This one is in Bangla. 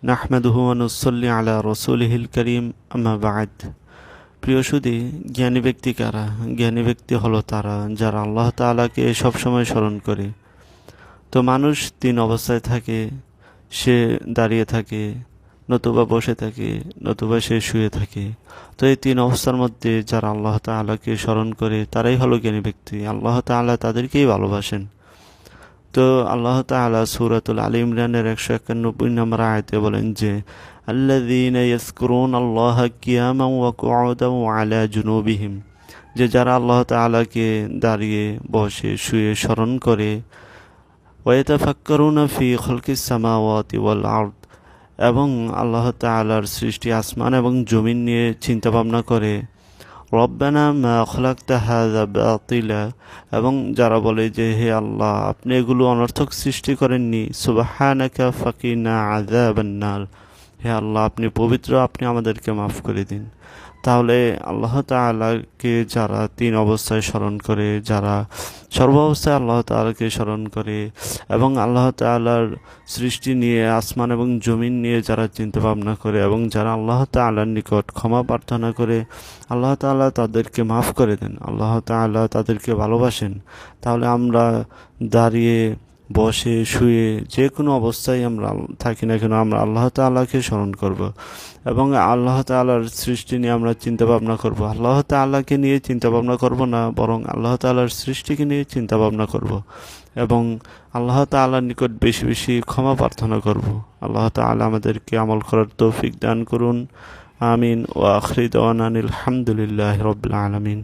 নাহমাদুহু ওয়া নুসাল্লি আলা রাসূলিহিল কারীম আম্মা বা'দ। প্রিয় সুধী, জ্ঞানী ব্যক্তি কারা? জ্ঞানী ব্যক্তি হলো তারা যারা আল্লাহ তাআলাকে সবসময় স্মরণ করে। তো মানুষ তিন অবস্থায় থাকে, সে দাঁড়িয়ে থাকে, নতুবা বসে থাকে, নতুবা সে শুয়ে থাকে। তো এই তিন অবস্থার মধ্যে যারা আল্লাহ তাআলাকে স্মরণ করে তারাই হলো জ্ঞানী ব্যক্তি। আল্লাহ তাআলা তাদেরকেই ভালোবাসেন। তো আল্লাহ তাআলা সূরাতুল আলী ইমরানের 191 নম্বর আয়াতে বলেন যে আল্লাযীনা ইয়াযকুরুনাল্লাহা কিয়ামান ওয়া কুউদান ওয়া আলা জুনুবিহিম, যে যারা আল্লাহ তাআলাকে দাঁড়িয়ে, বসে, শুয়ে স্মরণ করে। ওয়া ইয়াতাফাক্কারুনা ফি খালকিস সামাওয়াতি ওয়াল আরদ, এবং আল্লাহ তাআলার সৃষ্টি আসমান এবং জমিন নিয়ে চিন্তা ভাবনা করে। রব্বানা মা খলাকতা হাযা বাতিলা, এবং যারা বলে যে হে আল্লাহ, আপনি এগুলো অনর্থক সৃষ্টি করেননি। সুবহানাকা ফাকিনা আযাবান নার, হে আল্লাহ আপনি পবিত্র, আপনি আমাদেরকে মাফ করে দিন। তাহলে আল্লাহ তাআলাকে যারা তিন অবস্থায় স্মরণ করে, যারা সর্বাবস্থায় আল্লাহ তাআলাকে স্মরণ করে, এবং আল্লাহ তাআলার সৃষ্টি নিয়ে, আসমান এবং জমিন নিয়ে যারা চিন্তা ভাবনা করে, এবং যারা আল্লাহ তাআলার নিকট ক্ষমা প্রার্থনা করে, আল্লাহ তাআলা তাদেরকে মাফ করে দেন, আল্লাহ তাআলা তাদেরকে ভালোবাসেন। তাহলে আমরা দাঁড়িয়ে, বসে, শুয়ে, যে কোনো অবস্থায় আমরা থাকি না কেন, আমরা আল্লাহ তাআলাকে স্মরণ করব এবং আল্লাহ তাআলার সৃষ্টি নিয়ে আমরা চিন্তা ভাবনা করব। আল্লাহ তাআলাকে নিয়ে চিন্তা ভাবনা করব না, বরং আল্লাহ তাআলার সৃষ্টিকে নিয়ে চিন্তা ভাবনা করব এবং আল্লাহ তাআলার নিকট বেশি বেশি ক্ষমা প্রার্থনা করব। আল্লাহ তাআলা আমাদেরকে আমল করার তৌফিক দান করুন। আমিন। ওয়া আখিরু দাওয়ানা আনিল হামদুলিল্লাহি রাব্বিল আলামিন।